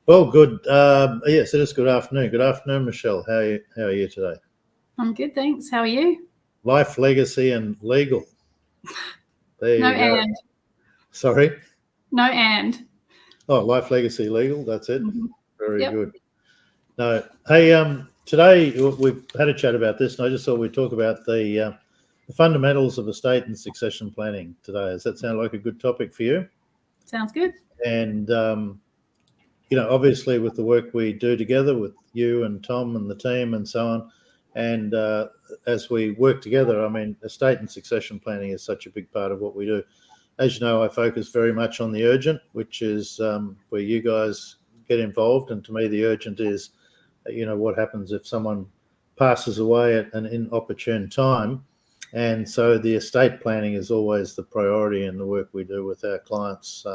Well, good. Yes, it is good afternoon. Good afternoon, Michelle. How are you today? I'm good, thanks. How are you? Life, legacy, and legal. There No you go. and. Sorry. No and. Oh, life, legacy, legal. That's it. hmm Very Yep. good. No, hey, today we've had a chat about this, and I just thought we'd talk about the fundamentals of estate and succession planning today. Does that sound like a good topic for you? Sounds good. And obviously with the work we do together with you and Tom and the team and so on, and as we work together, I mean, estate and succession planning is such a big part of what we do. As you know, I focus very much on the urgent, which is where you guys get involved. And to me, the urgent is, what happens if someone passes away at an inopportune time. And so the estate planning is always the priority in the work we do with our clients.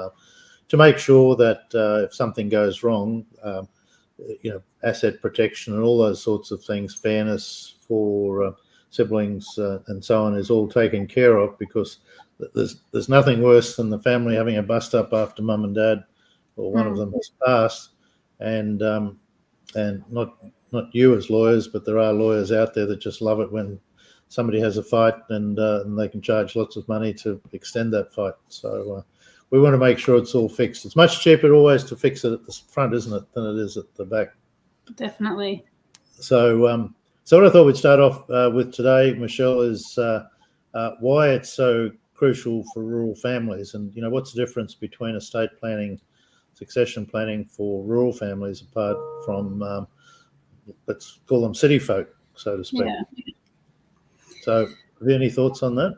To make sure that if something goes wrong, asset protection and all those sorts of things, fairness for siblings and so on is all taken care of, because there's nothing worse than the family having a bust up after mum and dad or one of them has passed, and not you as lawyers, but there are lawyers out there that just love it when somebody has a fight and they can charge lots of money to extend that fight. So we want to make sure it's all fixed. It's much cheaper always to fix it at the front, isn't it, than it is at the back. Definitely. So what I thought we'd start off with today, Michelle, is why it's so crucial for rural families, and what's the difference between estate planning, succession planning for rural families, apart from let's call them city folk, so to speak. Yeah. So, have you any thoughts on that?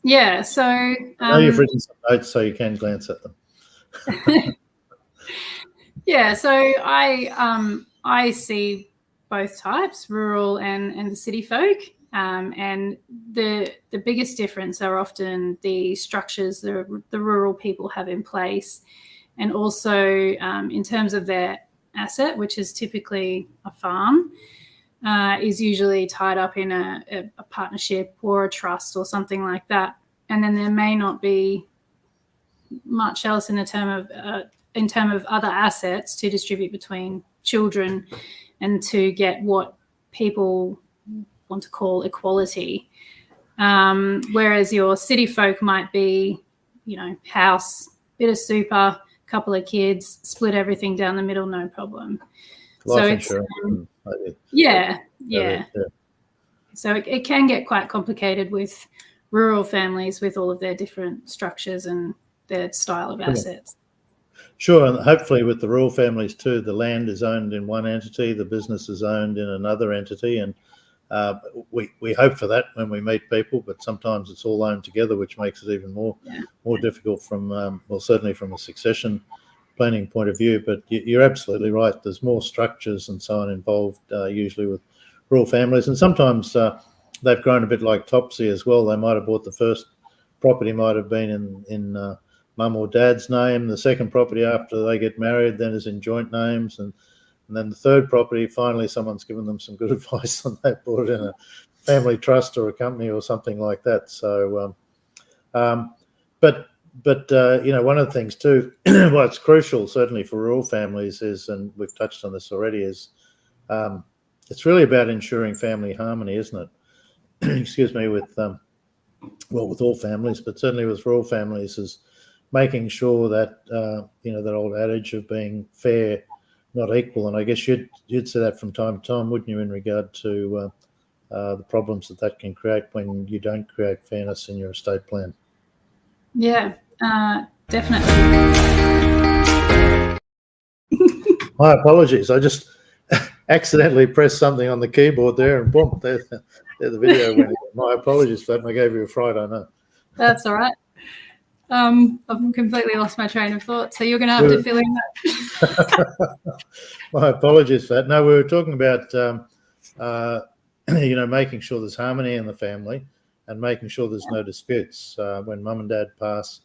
Yeah. So I know you've written some notes, so you can glance at them. yeah. So I see both types, rural and the city folk. And the biggest difference are often the structures the rural people have in place, and also in terms of their asset, which is typically a farm, is usually tied up in a partnership or a trust or something like that. And then there may not be much else in term of other assets to distribute between children and to get what people want to call equality. Whereas your city folk might be, house, bit of super, couple of kids, split everything down the middle, no problem. Life insurance. Yeah. So it can get quite complicated with rural families, with all of their different structures and their style of assets. Sure, and hopefully with the rural families too, the land is owned in one entity, the business is owned in another entity, and we hope for that when we meet people, but sometimes it's all owned together, which makes it even more difficult from, certainly from a succession planning point of view. But you're absolutely right. There's more structures and so on involved usually with rural families, and sometimes they've grown a bit like Topsy as well. They might have bought the first property, might have been in mum or dad's name. The second property after they get married then is in joint names, and then the third property, finally someone's given them some good advice and they bought it in a family trust or a company or something like that. So, but one of the things too, what's crucial certainly for rural families is, and we've touched on this already, is it's really about ensuring family harmony, isn't it? Excuse me, with all families, but certainly with rural families, is making sure that that old adage of being fair, not equal. And I guess you'd say that from time to time, wouldn't you, in regard to the problems that can create when you don't create fairness in your estate plan? Yeah, definitely. My apologies. I just accidentally pressed something on the keyboard there, and boom, there the video went. My apologies for that. I gave you a fright, I know. That's all right. I've completely lost my train of thought, so you're going to have to fill in that. My apologies for that. No, we were talking about making sure there's harmony in the family and making sure there's no disputes when mum and dad pass.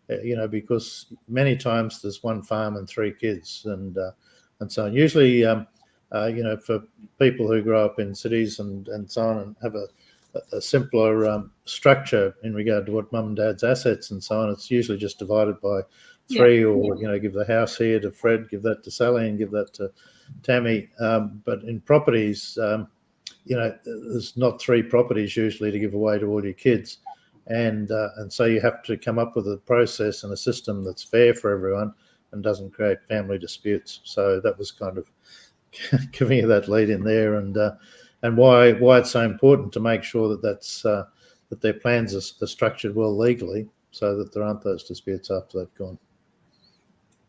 Because many times there's one farm and three kids, and so on. Usually, for people who grow up in cities and so on and have a simpler structure in regard to what mum and dad's assets and so on, it's usually just divided by three, or give the house here to Fred, give that to Sally, and give that to Tammy. But in properties, there's not three properties usually to give away to all your kids, and so you have to come up with a process and a system that's fair for everyone and doesn't create family disputes. So that was kind of giving you that lead in there, and why it's so important to make sure that their plans are structured well legally, so that there aren't those disputes after they've gone.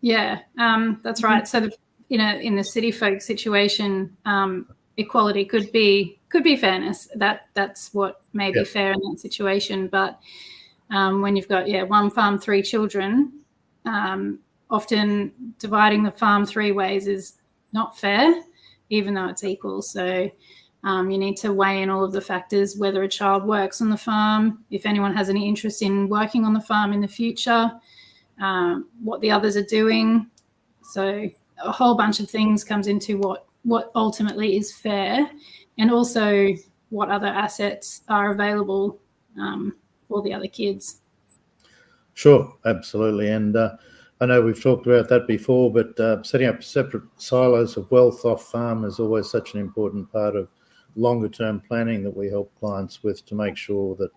Yeah, that's right. So in the city folk situation, equality could be fairness. That's what may be fair in that situation. But when you've got one farm, three children, often dividing the farm three ways is not fair, even though it's equal. So you need to weigh in all of the factors, whether a child works on the farm, if anyone has any interest in working on the farm in the future, what the others are doing. So a whole bunch of things comes into what ultimately is fair, and also what other assets are available for the other kids. Sure, absolutely. And I know we've talked about that before, but setting up separate silos of wealth off farm is always such an important part of longer term planning that we help clients with, to make sure that,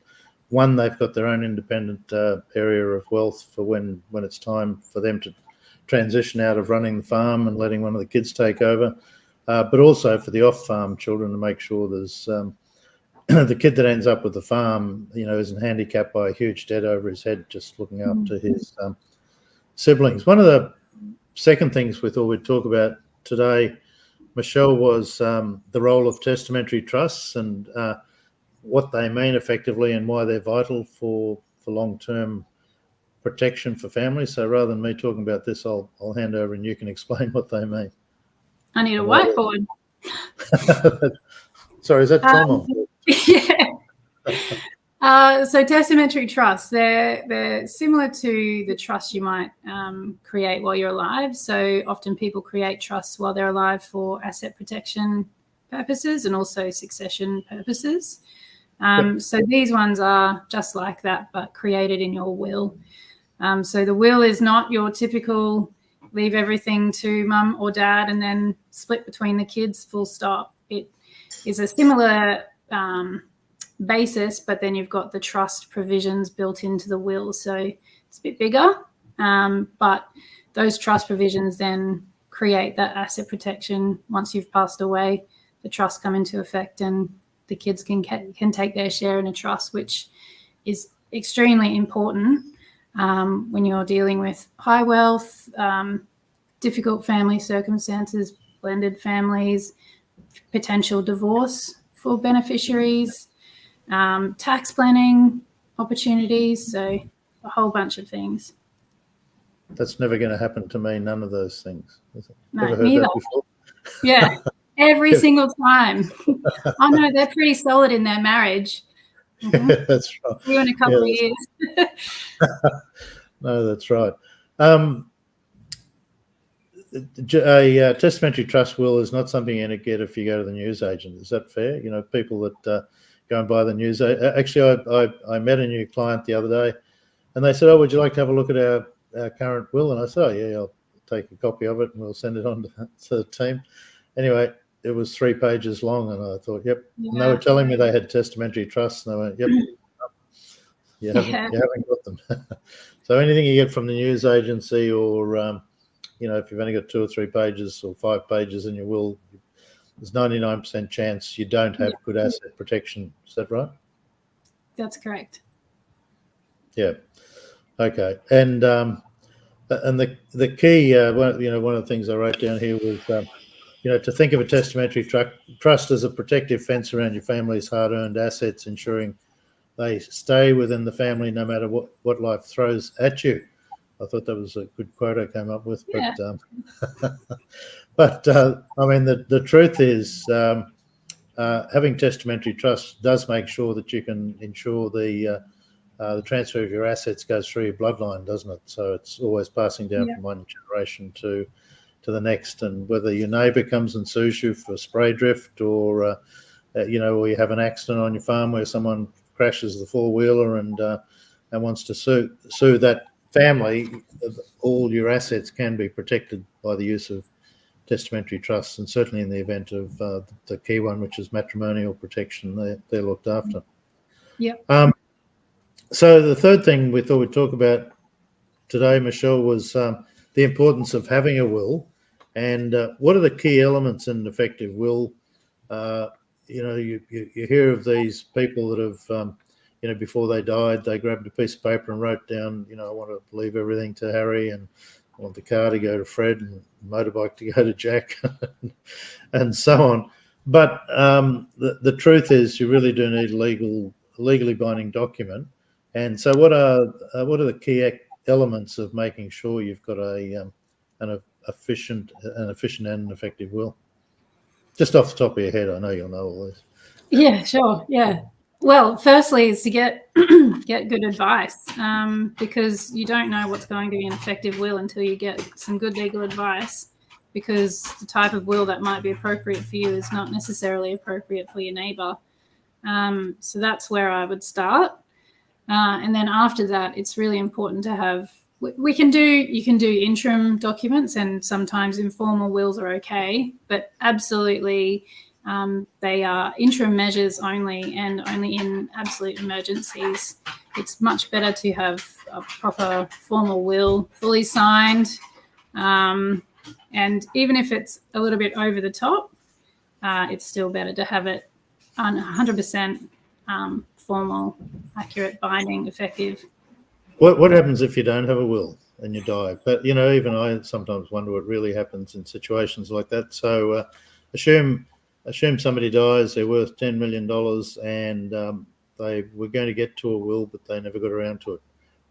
one, they've got their own independent area of wealth for when it's time for them to transition out of running the farm and letting one of the kids take over, but also for the off-farm children, to make sure there's the kid that ends up with the farm, isn't handicapped by a huge debt over his head just looking after his siblings. One of the second things we thought we'd talk about today, Michelle, was the role of testamentary trusts and what they mean effectively, and why they're vital for long-term protection for families. So rather than me talking about this, I'll hand over and you can explain what they mean. I need a whiteboard. Sorry, is that Tom? Yeah. So testamentary trusts, they're similar to the trust you might create while you're alive. So often people create trusts while they're alive for asset protection purposes and also succession purposes. So these ones are just like that, but created in your will. So the will is not your typical leave everything to mum or dad and then split between the kids, full stop. It is a similar basis, but then you've got the trust provisions built into the will. So it's a bit bigger, but those trust provisions then create that asset protection. Once you've passed away, the trusts come into effect and the kids can take their share in a trust, which is extremely important when you're dealing with high wealth, difficult family circumstances, blended families, potential divorce for beneficiaries, tax planning opportunities, so a whole bunch of things. That's never going to happen to me, none of those things. No, Ever heard neither. that before? Yeah, every single time. Oh no, they're pretty solid in their marriage. Mm-hmm. That's right. You in a couple of years. No, that's right. A testamentary trust will is not something you're going to get if you go to the newsagent. Is that fair? People that go and buy the news. Actually, I met a new client the other day, and they said, "Oh, would you like to have a look at our current will?" And I said, "Oh, yeah, I'll take a copy of it and we'll send it on to the team." Anyway, it was 3 pages long, and I thought, "Yep." Yeah. And they were telling me they had testamentary trusts, and I went, "Yep, you haven't got them." So anything you get from the news agency, or if you've only got 2 or 3 pages or 5 pages in your will, there's 99% chance you don't have good asset protection. Is that right? That's correct. Yeah. Okay. And the key, one of the things I wrote down here was, to think of a testamentary trust as a protective fence around your family's hard-earned assets, ensuring they stay within the family no matter what life throws at you. I thought that was a good quote I came up with, but I mean, the truth is, having testamentary trust does make sure that you can ensure the transfer of your assets goes through your bloodline, doesn't it? So it's always passing down from one generation to the next. And whether your neighbour comes and sues you for spray drift, or or you have an accident on your farm where someone crashes the four-wheeler and wants to sue that family, all your assets can be protected by the use of testamentary trusts, and certainly in the event of the key one, which is matrimonial protection, they're looked after. Yep. So the third thing we thought we'd talk about today, Michelle, was the importance of having a will, and what are the key elements in an effective will. You hear of these people that have, before they died, they grabbed a piece of paper and wrote down, I want to leave everything to Harry, and I want the car to go to Fred, and the motorbike to go to Jack, and so on. But the truth is, you really do need a legally binding document. And so, what are the key elements of making sure you've got an efficient and an effective will? Just off the top of your head, I know you'll know all this. Yeah, sure. Yeah. Well, firstly is to get good advice, because you don't know what's going to be an effective will until you get some good legal advice, because the type of will that might be appropriate for you is not necessarily appropriate for your neighbour. So that's where I would start. And then after that, it's really important to have, you can do interim documents, and sometimes informal wills are okay, but absolutely they are interim measures only, and only in absolute emergencies. It's much better to have a proper formal will, fully signed, and even if it's a little bit over the top, it's still better to have it 100% formal, accurate, binding, effective. What happens if you don't have a will and you die? But even I sometimes wonder what really happens in situations like that. So assume somebody dies, they're worth $10 million, and they were going to get to a will, but they never got around to it,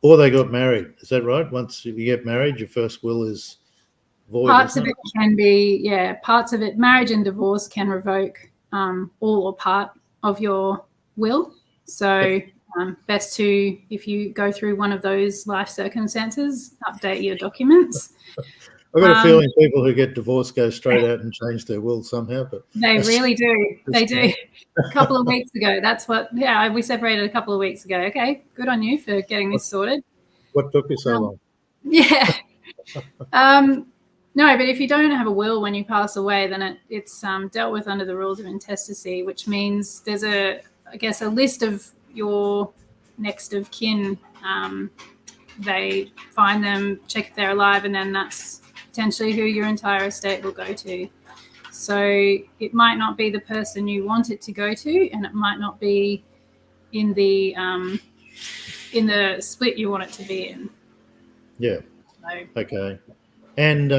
or they got married. Is that right? Once you get married, your first will is void. Parts of it can be, parts of it. Marriage and divorce can revoke all or part of your will. So best to, if you go through one of those life circumstances, update your documents. I've got a feeling people who get divorced go straight out and change their will somehow. But they really do. They do. A couple of weeks ago, we separated a couple of weeks ago. Okay, good on you for getting this sorted. What took you so long? Yeah. No, but if you don't have a will when you pass away, then it's dealt with under the rules of intestacy, which means there's a list of your next of kin. They find them, check if they're alive, and then that's potentially who your entire estate will go to. So it might not be the person you want it to go to, and it might not be in the split you want it to be in. Yeah. So. Okay. And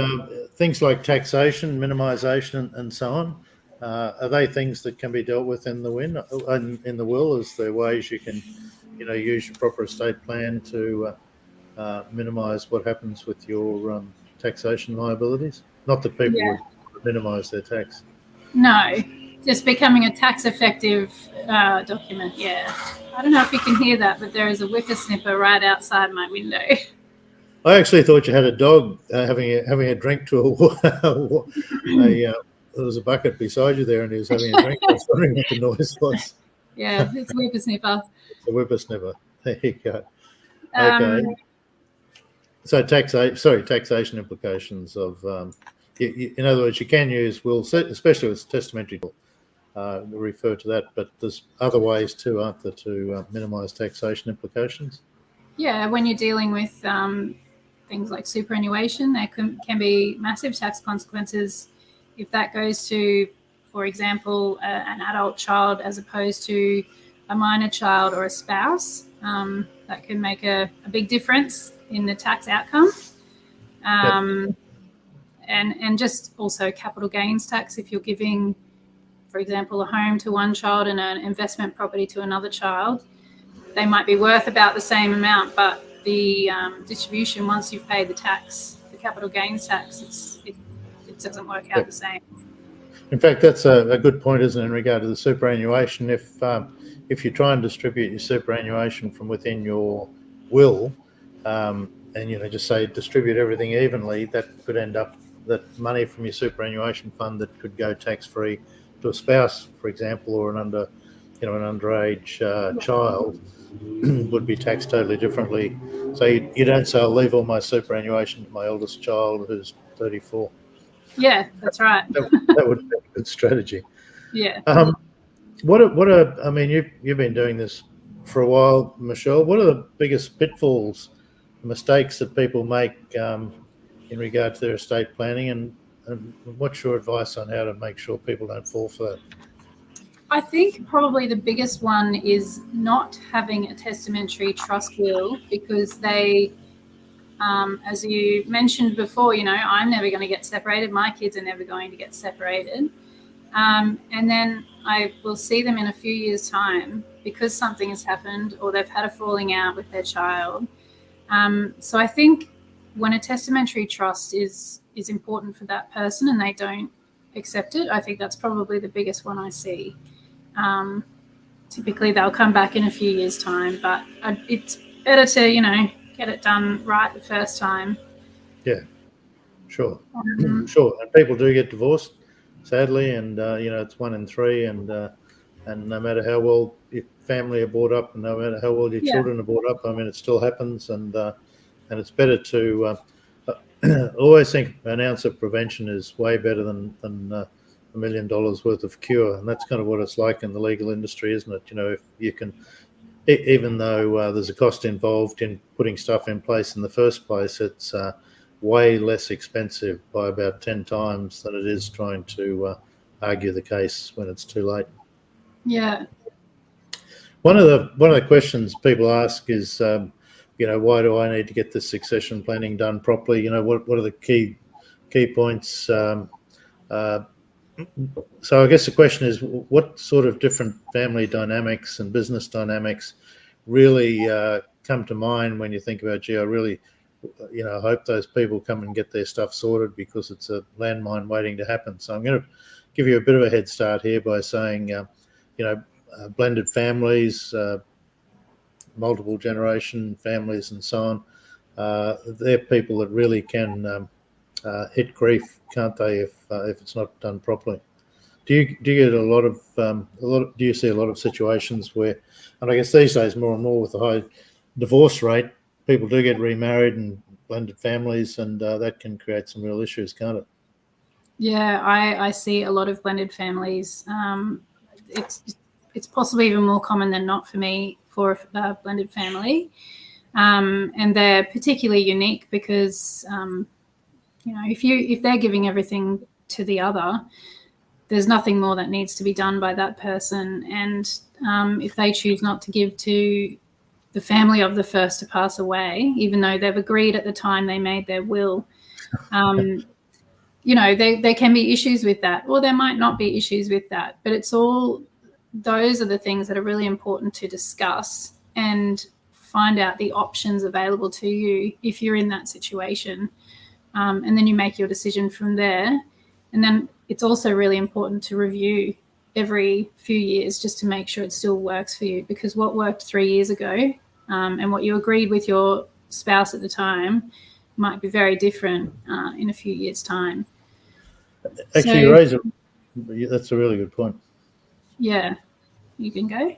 things like taxation, minimisation, and so on, are they things that can be dealt with in the will? Is there ways you can, use your proper estate plan to minimise what happens with your taxation liabilities? Not that people would minimise their tax. No, just becoming a tax-effective document. Yeah, I don't know if you can hear that, but there is a whippersnipper right outside my window. I actually thought you had a dog having a drink to there was a bucket beside you there, and he was having a drink. I was wondering what the noise was. Yeah, it's a whippersnipper. It's a whippersnipper. There you go. Okay. So taxation implications of, in other words, you can use wills, especially with testamentary will, refer to that, but there's other ways too, aren't there, to minimise taxation implications? Yeah, when you're dealing with things like superannuation, there can be massive tax consequences if that goes to, for example, an adult child as opposed to a minor child or a spouse. That can make a big difference in the tax outcome. And just also capital gains tax if you're giving, for example, a home to one child and an investment property to another child. They might be worth about the same amount, but the distribution, once you've paid the tax, the capital gains tax, it doesn't work out the same. In fact, that's a good point, isn't it, in regard to the superannuation? If you try and distribute your superannuation from within your will, and just say distribute everything evenly, that could end up that money from your superannuation fund that could go tax-free to a spouse, for example, or an underage child. would be taxed totally differently. So you don't say, I'll leave all my superannuation to my eldest child who's 34. Yeah, that's right. That would be a good strategy. Yeah. I mean, you've been doing this for a while, Michelle. What are the biggest pitfalls, mistakes that people make in regard to their estate planning, and what's your advice on how to make sure people don't fall for that? I think probably the biggest one is not having a testamentary trust will, because they, as you mentioned before, I'm never going to get separated. My kids are never going to get separated. And then I will see them in a few years' time because something has happened or they've had a falling out with their child. So I think when a testamentary trust is important for that person and they don't accept it, I think that's probably the biggest one I see. Typically they'll come back in a few years' time, but it's better to, get it done right the first time. Yeah, sure. Sure. And people do get divorced, sadly, and it's 1 in 3, and no matter how well your family are brought up, and no matter how well your children are brought up, I mean, it still happens, and it's better to always think an ounce of prevention is way better than $1 million worth of cure, and that's kind of what it's like in the legal industry, isn't it? If you can, even though there's a cost involved in putting stuff in place in the first place, it's way less expensive by about 10 times than it is trying to argue the case when it's too late. Yeah. One of the questions people ask is, why do I need to get this succession planning done properly? What are the key points? So I guess the question is, what sort of different family dynamics and business dynamics really come to mind when you think about, gee, I really, I hope those people come and get their stuff sorted, because it's a landmine waiting to happen. So I'm going to give you a bit of a head start here by saying, blended families, multiple generation families, and so on. They're people that really can hit grief, can't they, if it's not done properly? Do you get a lot of do you see a lot of situations where, and I guess these days more and more with the high divorce rate, people do get remarried and blended families, and that can create some real issues, can't it? Yeah, I see a lot of blended families. It's possibly even more common than not for me for a blended family, and they're particularly unique because if they're giving everything to the other, there's nothing more that needs to be done by that person. And if they choose not to give to the family of the first to pass away, even though they've agreed at the time they made their will, there can be issues with that, or there might not be issues with that. But those are the things that are really important to discuss and find out the options available to you if you're in that situation. And then you make your decision from there. And then it's also really important to review every few years just to make sure it still works for you, because what worked 3 years ago and what you agreed with your spouse at the time might be very different in a few years' time. Actually, that's a really good point. Yeah, you can go.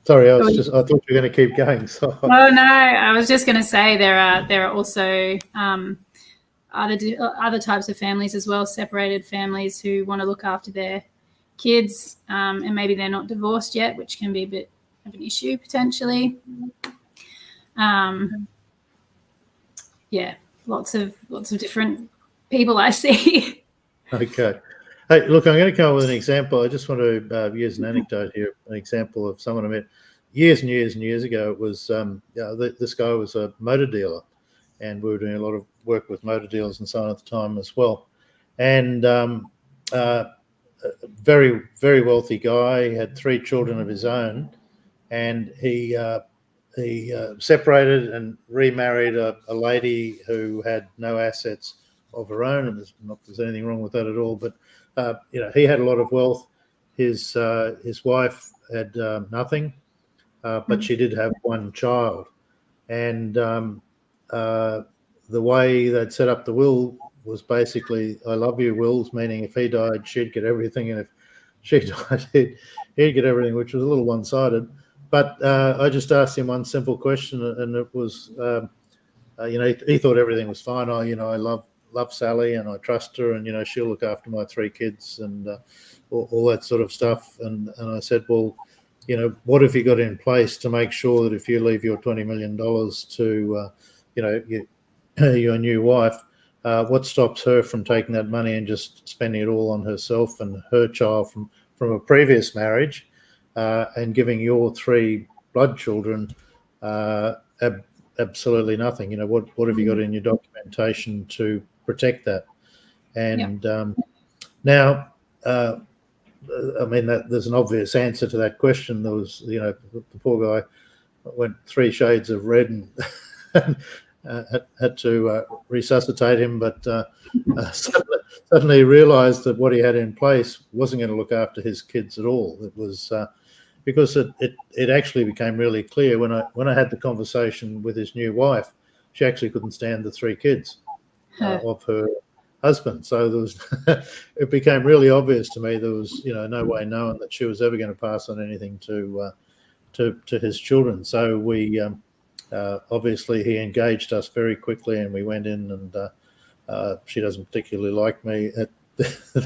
Sorry, I thought you were going to keep going. So. Oh no, I was just going to say there are also other types of families as well, separated families who want to look after their kids, and maybe they're not divorced yet, which can be a bit of an issue potentially. Yeah, lots of different people I see. Okay. Hey, look, I'm going to come up with an example. I just want to use an anecdote here, an example of someone I met years and years and years ago. It was this guy was a motor dealer, and we were doing a lot of work with motor dealers and so on at the time as well. And very, very wealthy guy. He had 3 children of his own, and he separated and remarried a lady who had no assets of her own, and there's anything wrong with that at all. But he had a lot of wealth. His wife had nothing, but she did have 1 child, and the way they'd set up the will was basically "I love you" wills, meaning if he died, she'd get everything, and if she died, he'd get everything, which was a little one-sided. But I just asked him one simple question, and it was, he thought everything was fine. I love Sally, and I trust her, and she'll look after my 3 kids, and all that sort of stuff. And I said, well, what have you got in place to make sure that if you leave your $20 million to, your new wife, what stops her from taking that money and just spending it all on herself and her child from a previous marriage, and giving your 3 blood children absolutely nothing? What have you got in your documentation to protect that? And now, there's an obvious answer to that question. There was, the poor guy went 3 shades of red and had to resuscitate him, but suddenly realised that what he had in place wasn't going to look after his kids at all. It was because it actually became really clear when I had the conversation with his new wife. She actually couldn't stand the 3 kids of her husband. So there was it became really obvious to me there was no way knowing that she was ever going to pass on anything to his children. So we obviously he engaged us very quickly, and we went in, and she doesn't particularly like me at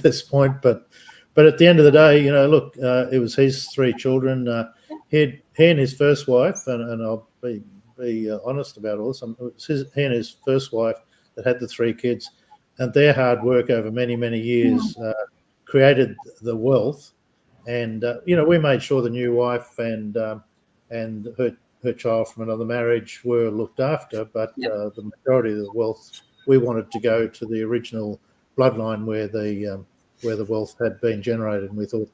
this point, but at the end of the day, look, it was his 3 children. He and his first wife, and I'll be honest about all this, it was he and his first wife that had the 3 kids, and their hard work over many, many years created the wealth. And we made sure the new wife and her child from another marriage were looked after, but the majority of the wealth, we wanted to go to the original bloodline where the wealth had been generated. And we thought,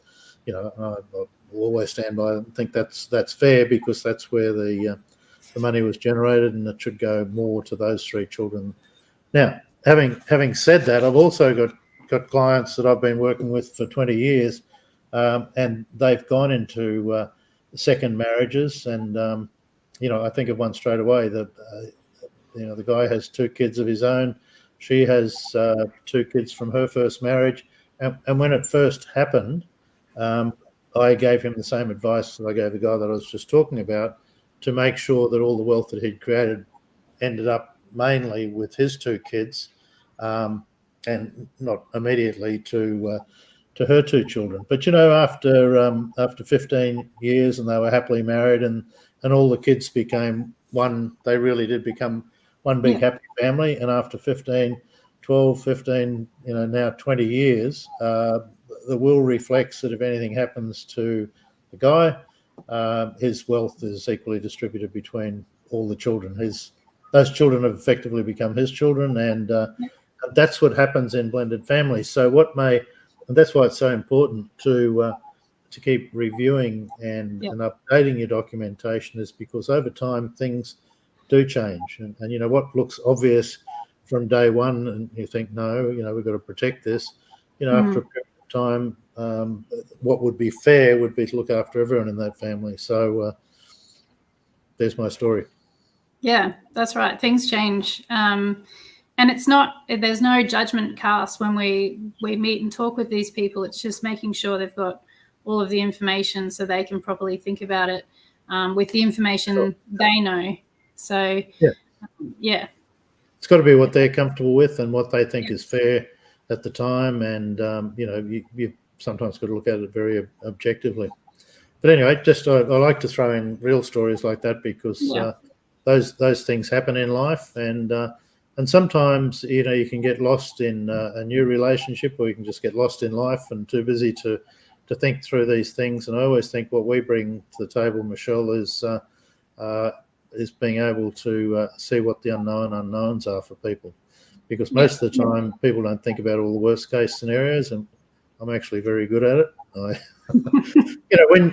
I'll always stand by and think that's fair, because that's where the money was generated, and it should go more to those 3 children. Now, having said that, I've also got clients that I've been working with for 20 years, and they've gone into second marriages, and I think of one straight away. That the guy has 2 kids of his own. She has 2 kids from her first marriage, and when it first happened, I gave him the same advice that I gave the guy that I was just talking about, to make sure that all the wealth that he'd created ended up mainly with his 2 kids, and not immediately to her 2 children. But after 15 years, and they were happily married, and all the kids became one. They really did become one big happy family. And after 12, 15, now 20 years, the will reflects that if anything happens to the guy, his wealth is equally distributed between all the children. Those children have effectively become his children, and that's what happens in blended families. So and that's why it's so important to keep reviewing and updating your documentation, is because over time things do change, and what looks obvious from day one, and you think, no, we've got to protect this. After a period of time, what would be fair would be to look after everyone in that family. So there's my story. Yeah, that's right. Things change. And there's no judgment cast when we meet and talk with these people. It's just making sure they've got all of the information so they can properly think about it with the information they know. So, it's got to be what they're comfortable with and what they think is fair at the time. And, you sometimes got to look at it very objectively. But anyway, I like to throw in real stories like that, because those things happen in life, and sometimes you can get lost in a new relationship, or you can just get lost in life and too busy to think through these things. And I always think what we bring to the table, Michelle, is being able to see what the unknowns are for people, because most of the time people don't think about all the worst case scenarios, and I'm actually very good at it.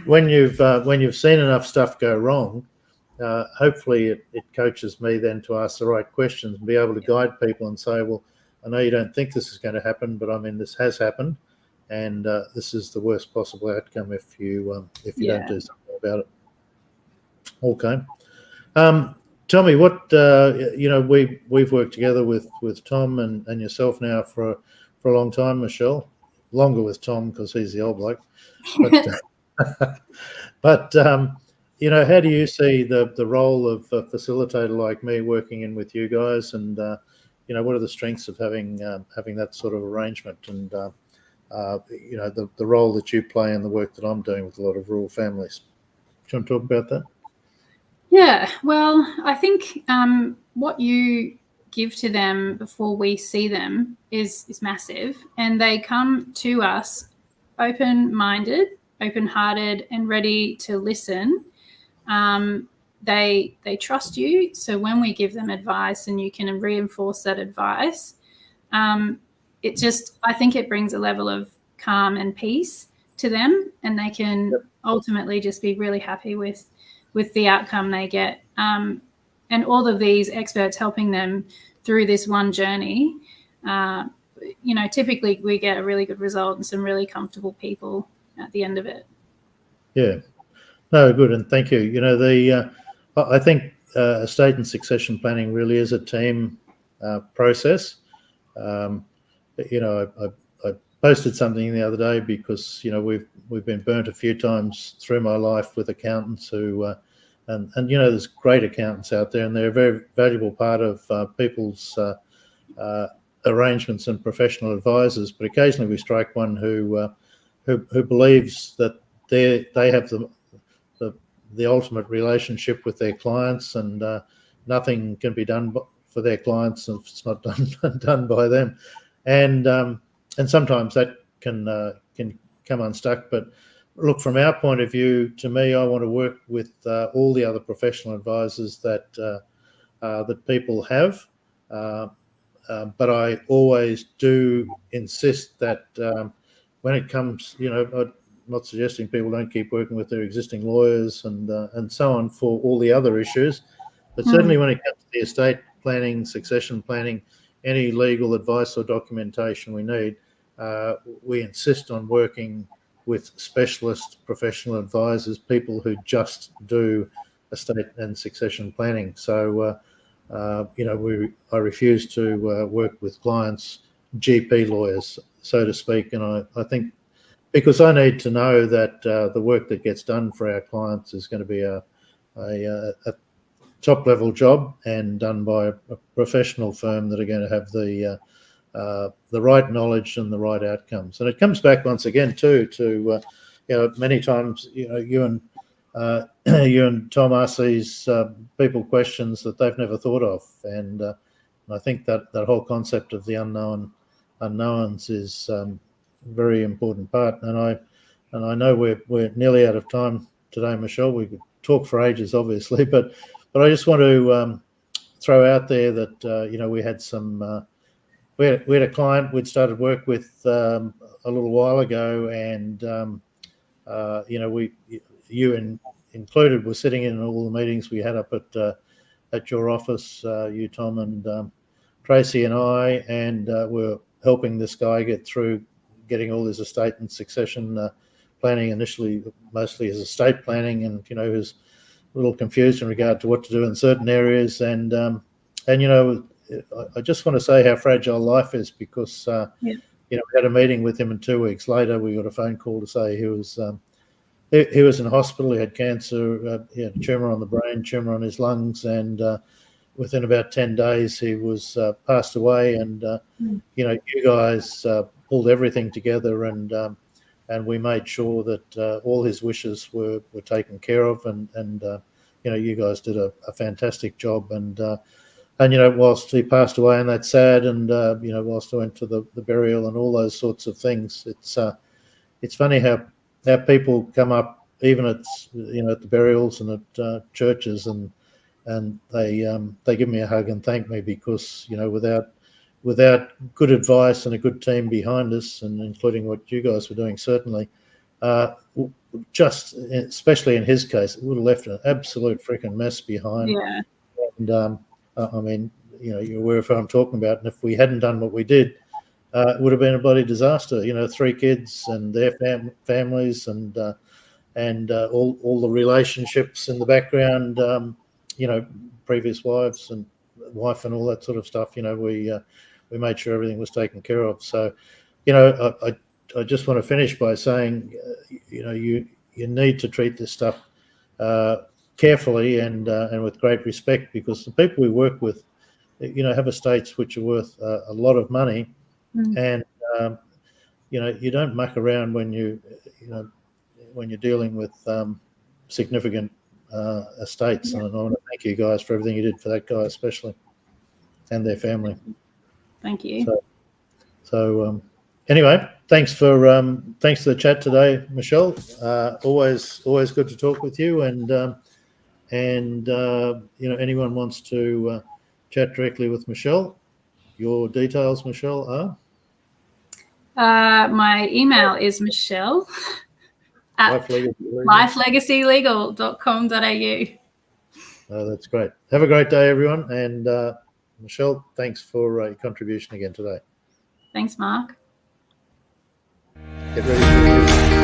When you've seen enough stuff go wrong, hopefully it coaches me then to ask the right questions and be able to guide people and say, well, I know you don't think this is going to happen, but this has happened, and this is the worst possible outcome if you don't do something about it. Okay. Tell me what we've worked together with Tom and yourself now for a long time, Michelle. Longer with Tom because he's the old bloke, but how do you see the role of a facilitator like me working in with you guys, and what are the strengths of having that sort of arrangement, and the role that you play in the work that I'm doing with a lot of rural families? Do you want to talk about that? Yeah, well, I think what you give to them before we see them is massive, and they come to us open-minded, open-hearted, and ready to listen. They trust you, so when we give them advice and you can reinforce that advice, I think it brings a level of calm and peace to them, and they can ultimately just be really happy with the outcome they get. And all of these experts helping them through this one journey, typically we get a really good result and some really comfortable people at the end of it. Yeah. No, good, and thank you. I think estate and succession planning really is a team process. I posted something the other day because we've been burnt a few times through my life with accountants who, and there's great accountants out there, and they're a very valuable part of people's arrangements and professional advisors. But occasionally we strike one who believes that they have the ultimate relationship with their clients, and nothing can be done for their clients if it's not done by them, and sometimes that can come unstuck. But look, from our point of view, to me, I want to work with all the other professional advisors that people have, but I always do insist that when it comes, I'm not suggesting people don't keep working with their existing lawyers and so on for all the other issues, but certainly when it comes to the estate planning, succession planning, any legal advice or documentation we need, we insist on working with specialist professional advisors, people who just do estate and succession planning. So, I refuse to work with clients, GP lawyers, so to speak, and I think, because I need to know that the work that gets done for our clients is going to be a top level job and done by a professional firm that are going to have the right knowledge and the right outcomes. And it comes back once again too to many times you and Tom ask these people questions that they've never thought of, and I think that whole concept of the unknowns is very important part. And I know we're nearly out of time today, Michelle. We could talk for ages, obviously, but I just want to throw out there that we had some we had a client we'd started work with a little while ago, and you included were sitting in all the meetings we had up at your office, you, Tom, and Tracy and I, and we're helping this guy get through getting all his estate and succession planning, initially mostly his estate planning, and he was a little confused in regard to what to do in certain areas, and I just want to say how fragile life is, because we had a meeting with him, and 2 weeks later we got a phone call to say he was in hospital. He had cancer, he had a tumour on the brain, tumour on his lungs, and within about 10 days he was passed away. And you guys pulled everything together, and we made sure that all his wishes were taken care of, and you guys did a fantastic job. And whilst he passed away, and that's sad, and whilst I went to the burial and all those sorts of things, it's funny how people come up even at at the burials and at churches, and they give me a hug and thank me, because without good advice and a good team behind us, and including what you guys were doing, certainly, just especially in his case, it would have left an absolute freaking mess behind. Yeah. And I mean, you're aware of what I'm talking about. And if we hadn't done what we did, it would have been a bloody disaster. 3 kids and their families, and all the relationships in the background. Previous wives and wife and all that sort of stuff. We made sure everything was taken care of. So, I just want to finish by saying, you need to treat this stuff carefully and with great respect, because the people we work with, have estates which are worth a lot of money, and you don't muck around when when you're dealing with significant estates. And I want to thank you guys for everything you did for that guy especially, and their family. Thank you. So anyway, thanks for the chat today, Michelle. Always good to talk with you. And anyone wants to chat directly with Michelle, your details, Michelle, are? My email is Michelle at lifelegacylegal.com.au. Oh, that's great. Have a great day, everyone. And Michelle, thanks for your contribution again today. Thanks, Mark. Get ready for